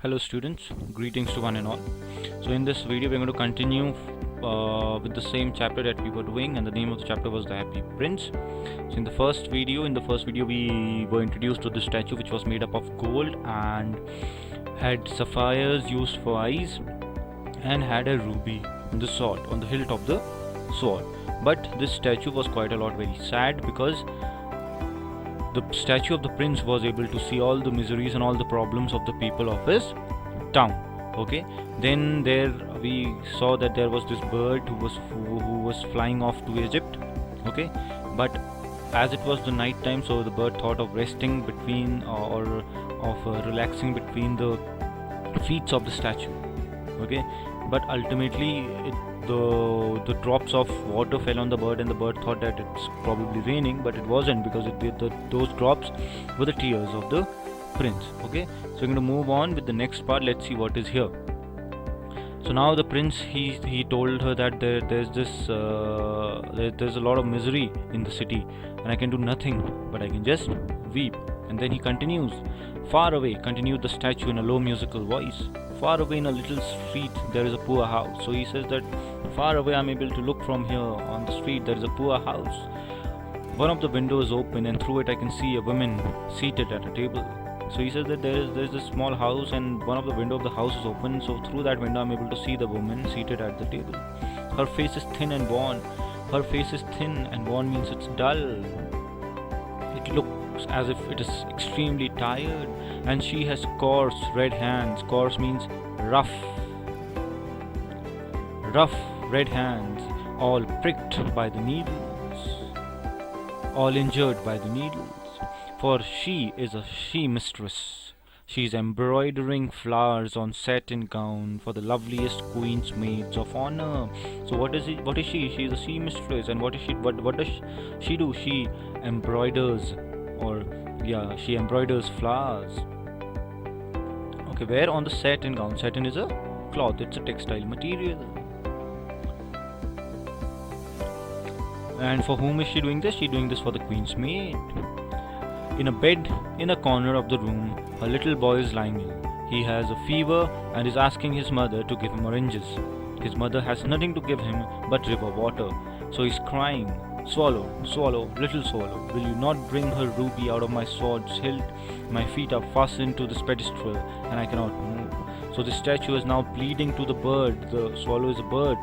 Hello students, greetings to one and all. So in this video we're going to continue with the same chapter that we were doing, and the name of the chapter was The Happy Prince. So in the first video we were introduced to the statue, which was made up of gold and had sapphires used for eyes and had a ruby on the sword, on the hilt of the sword. But this statue was quite a lot very sad, because the statue of the prince was able to see all the miseries and all the problems of the people of his town. Okay, then there we saw that there was this bird who was flying off to Egypt. Okay, but as it was the night time, so the bird thought of resting between or of relaxing between the feet of the statue. Okay, but ultimately the drops of water fell on the bird, and the bird thought that it's probably raining, but it wasn't, because those drops were the tears of the prince. Okay, so we're going to move on with the next part. Let's see what is here. So now the prince, he told her that there's a lot of misery in the city, and I can do nothing, but I can just weep. And then he continues, far away, continued the statue in a low musical voice. Far away in a little street there is a poor house. So he says that far away I'm able to look from here on the street, there is a poor house. One of the windows open, and through it I can see a woman seated at a table. So he says that there's a small house, and one of the window of the house is open, so through that window I'm able to see the woman seated at the table. Her face is thin and worn. Her face is thin and worn means it's dull. It looks as if it is extremely tired, and she has coarse red hands. Coarse means rough red hands, all pricked by the needles, all injured by the needles. For she is a she mistress. She is embroidering flowers on satin gown for the loveliest queen's maids of honor. So what is she? She is a she mistress, and what does she do? She embroiders, she embroiders flowers. Okay, where? On the satin gown. Satin is a cloth, it's a textile material. And for whom is she doing this? She's doing this for the queen's maid. In a bed in a corner of the room, a little boy is lying ill. He has a fever and is asking his mother to give him oranges. His mother has nothing to give him but river water. So he's crying, swallow, swallow, little swallow, will you not bring her ruby out of my sword's hilt? My feet are fastened to this pedestal, and I cannot move. So the statue is now pleading to the bird, the swallow is a bird,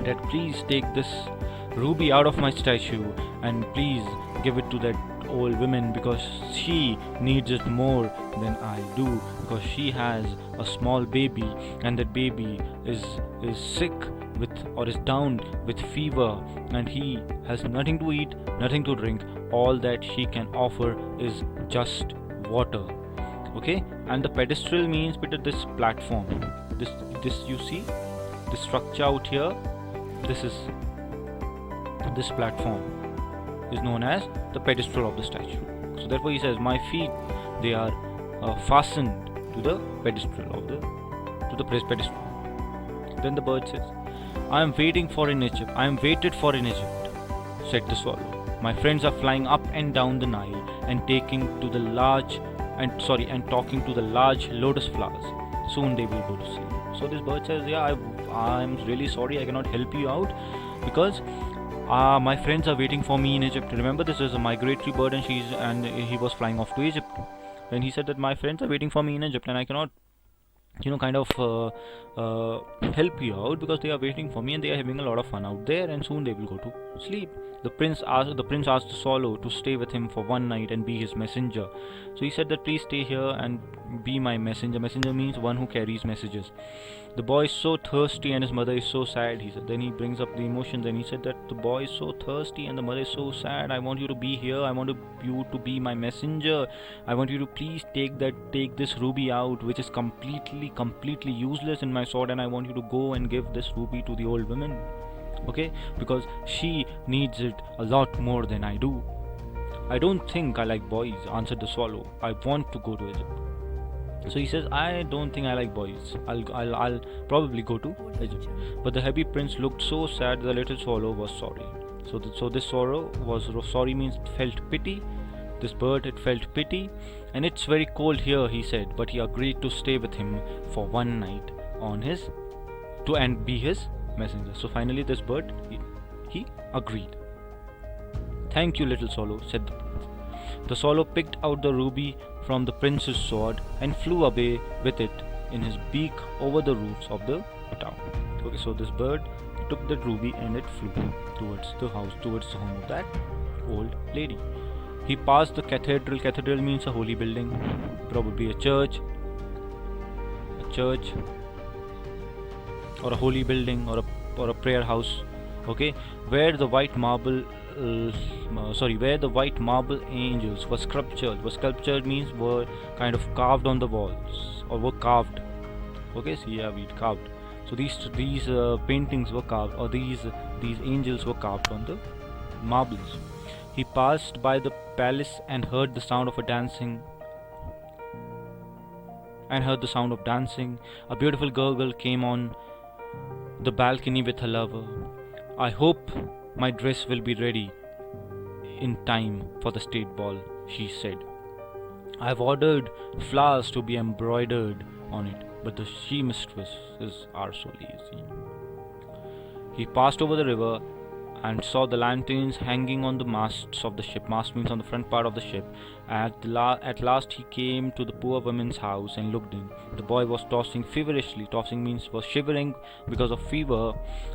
that please take this ruby out of my statue, and please give it to that old woman, because she needs it more than I do, because she has a small baby, and that baby is sick with, or is down with fever, and he has nothing to eat, nothing to drink. All that she can offer is just water. Okay, and the pedestal means this platform. This you see, this structure out here, this platform is known as the pedestal of the statue. So therefore he says, my feet, they are fastened to the pedestal of the pedestal. Then the bird says, I am waited for in Egypt, said the swallow. My friends are flying up and down the Nile and talking to the large lotus flowers. Soon they will go to sleep. So this bird says, I'm really sorry, I cannot help you out, because my friends are waiting for me in Egypt. Remember, this is a migratory bird, and he was flying off to Egypt. And he said that my friends are waiting for me in Egypt, and I cannot help you out, because they are waiting for me and they are having a lot of fun out there, and soon they will go to sleep. The prince asked the swallow to stay with him for one night and be his messenger. So he said that please stay here and be my messenger. Messenger means one who carries messages. The boy is so thirsty and his mother is so sad, he said. Then he brings up the emotions, and he said that the boy is so thirsty and the mother is so sad. I want you to be here. I want you to be my messenger. I want you to please take this ruby out, which is completely useless in my sword, and I want you to go and give this ruby to the old woman. Okay, because she needs it a lot more than I do. I don't think I like boys, answered the swallow. I want to go to Egypt. So he says, I don't think I like boys. I'll probably go to Egypt. But the happy prince looked so sad, the little swallow was sorry. So this sorrow was sorry means felt pity. This bird had felt pity, and it's very cold here, he said, but he agreed to stay with him for one night and be his messenger. So finally this bird, he agreed. Thank you, little swallow, said the prince. The swallow picked out the ruby from the prince's sword and flew away with it in his beak over the roofs of the town. Okay, so this bird took that ruby and it flew towards the house, towards the home of that old lady. He passed the cathedral. Cathedral means a holy building, probably a church, or a holy building, or a prayer house. Okay, where the white marble angels were sculptured. Sculptured means were kind of carved on the walls, or were carved. Okay, so yeah, we carved. So these paintings were carved, or these angels were carved on the marbles. He passed by the palace and heard the sound of dancing. A beautiful girl came on the balcony with her lover. I hope my dress will be ready in time for the state ball, she said. I've ordered flowers to be embroidered on it, but the she-mistresses are so lazy. He passed over the river and saw the lanterns hanging on the masts of the ship. Mast means on the front part of the ship. At last he came to the poor woman's house and looked in. The boy was tossing feverishly. Tossing means was shivering because of fever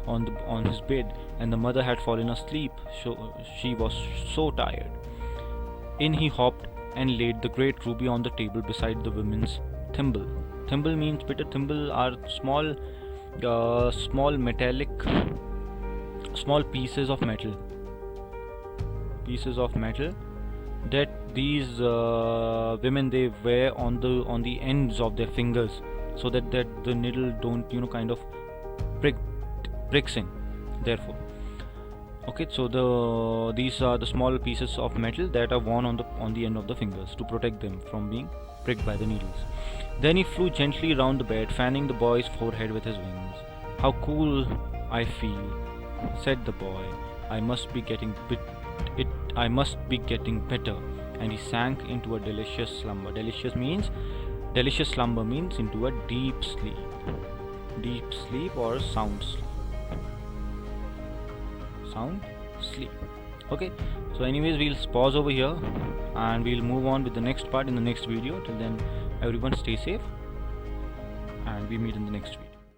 on his bed, and the mother had fallen asleep. She was so tired. In he hopped and laid the great ruby on the table beside the woman's thimble. Thimble means bitter. Thimble are small pieces of metal that these women, they wear on the ends of their fingers, so that the needle don't kind of pricks in, therefore. Okay, so these are the small pieces of metal that are worn on the end of the fingers to protect them from being pricked by the needles. Then he flew gently round the bed, fanning the boy's forehead with his wings. How cool I feel, said the boy. I must be getting better. And he sank into a delicious slumber. Delicious slumber means into a deep sleep or sound sleep. Okay, so anyways, we'll pause over here and we'll move on with the next part in the next video. Till then, everyone stay safe and we meet in the next video.